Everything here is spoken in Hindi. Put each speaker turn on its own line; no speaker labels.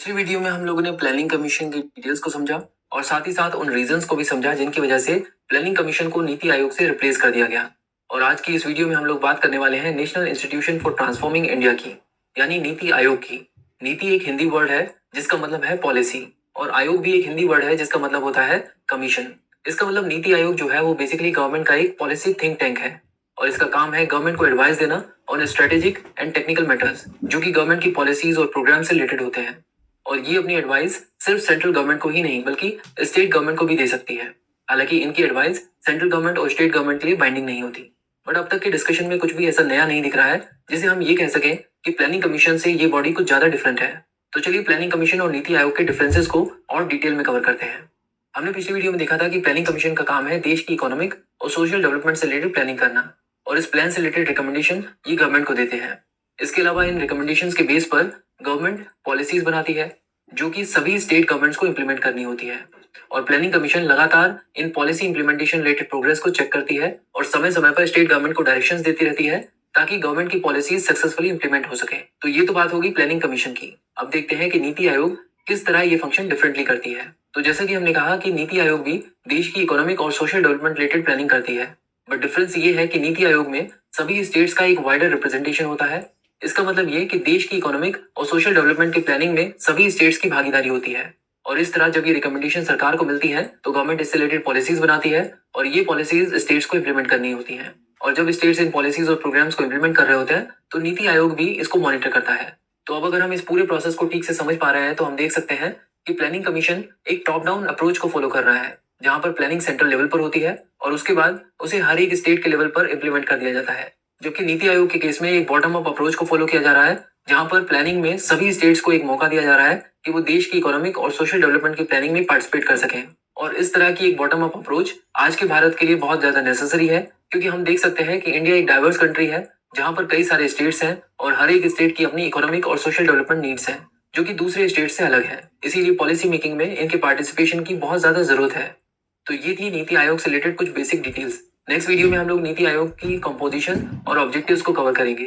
पिछली वीडियो में हम लोगों ने प्लानिंग कमीशन की डिटेल्स को समझा और साथ ही साथ उन रीजंस को भी समझा जिनकी वजह से प्लानिंग कमीशन को नीति आयोग से रिप्लेस कर दिया गया। और आज की इस वीडियो में हम लोग बात करने वाले हैं national institution for transforming India की, यानी नीति आयोग की। नीति एक हिंदी वर्ड है जिसका मतलब है पॉलिसी, और आयोग भी एक हिंदी वर्ड है जिसका मतलब होता है कमीशन। इसका मतलब नीति आयोग जो है वो बेसिकली गवर्नमेंट का एक पॉलिसी थिंक टैंक है, और इसका काम है गवर्नमेंट को एडवाइस देना on strategic and technical matters जो कि गवर्नमेंट की पॉलिसीज और प्रोग्राम से रिलेटेड होते हैं। और ये अपनी एडवाइस सिर्फ सेंट्रल गवर्नमेंट को ही नहीं बल्कि स्टेट गवर्नमेंट को भी दे सकती है। हालांकि इनकी एडवाइस सेंट्रल गवर्नमेंट और स्टेट गवर्नमेंट के लिए बाइंडिंग नहीं होती। बट अब तक के डिस्कशन में कुछ भी ऐसा नया नहीं दिख रहा है जिसे हम ये कह सकें कि प्लानिंग कमीशन से ये बॉडी कुछ ज्यादा डिफरेंट है। तो चलिए प्लानिंग कमीशन और नीति आयोग के डिफरेंसेस को और डिटेल में कवर करते हैं। हमने पिछली वीडियो में देखा था कि प्लानिंग कमीशन का काम है देश की इकोनॉमिक और सोशल डेवलपमेंट से रिलेटेड प्लानिंग करना, और इस प्लान से रिलेटेड रिकमेंडेशन ये गवर्नमेंट को देते हैं। इसके अलावा इन रिकमेंडेशंस के बेस पर गवर्नमेंट पॉलिसीज बनाती है जो कि सभी स्टेट गवर्नमेंट्स को इंप्लीमेंट करनी होती है। और प्लानिंग कमीशन लगातार in policy implementation related progress को चेक करती है और समय समय पर स्टेट गवर्नमेंट को डायरेक्शंस देती रहती है ताकि गवर्नमेंट की पॉलिसीज सक्सेसफुली इंप्लीमेंट हो सके। तो ये तो बात होगी प्लानिंग कमीशन की। अब देखते हैं कि नीति आयोग किस तरह ये फंक्शन डिफरेंटली करती है। तो जैसा कि हमने कहा कि नीति आयोग भी देश की इकोनॉमिक और सोशल डेवलपमेंट रिलेटेड प्लानिंग करती है, बट डिफरेंस ये है कि नीति आयोग में सभी स्टेट्स का एक वाइडर रिप्रेजेंटेशन होता है। इसका मतलब ये कि देश की इकोनॉमिक और सोशल डेवलपमेंट की प्लानिंग में सभी स्टेट्स की भागीदारी होती है। और इस तरह जब ये रिकमेंडेशन सरकार को मिलती है तो गवर्नमेंट इससे रिलेटेड पॉलिसीज बनाती है और ये पॉलिसीज स्टेट्स को इंप्लीमेंट करनी होती हैं। और जब स्टेट्स इन पॉलिसीज और प्रोग्राम्स को इंप्लीमेंट कर रहे होते हैं तो नीति आयोग भी इसको मॉनिटर करता है। तो अब अगर हम इस पूरे प्रोसेस को ठीक से समझ पा रहे हैं तो हम देख सकते हैं कि प्लानिंग कमीशन एक टॉप डाउन अप्रोच को फॉलो कर रहा है, जहां पर प्लानिंग सेंट्रल लेवल पर होती है और उसके बाद उसे हर एक स्टेट के लेवल पर इंप्लीमेंट कर दिया जाता है। जबकि नीति आयोग के केस में एक बॉटम अप अप्रोच को फॉलो किया जा रहा है, जहां पर प्लानिंग में सभी स्टेट्स को एक मौका दिया जा रहा है कि वो देश की इकोनॉमिक और सोशल डेवलपमेंट की प्लानिंग में पार्टिसिपेट कर सकें। और इस तरह की एक बॉटम अप अप्रोच आज के भारत के लिए बहुत ज्यादा नेसेसरी है, क्योंकि हम देख सकते हैं कि इंडिया एक डाइवर्स कंट्री है जहां पर कई सारे स्टेट्स हैं और हर एक स्टेट की अपनी इकोनॉमिक और सोशल डेवलपमेंट नीड्स हैं जो कि दूसरे स्टेट से अलग है। इसीलिए पॉलिसी मेकिंग में इनके पार्टिसिपेशन की बहुत ज्यादा जरूरत है। तो ये थी नीति आयोग से रिलेटेड कुछ बेसिक डिटेल्स। नेक्स्ट वीडियो में हम लोग नीति आयोग की कंपोजिशन और ऑब्जेक्टिव्स को कवर करेंगे।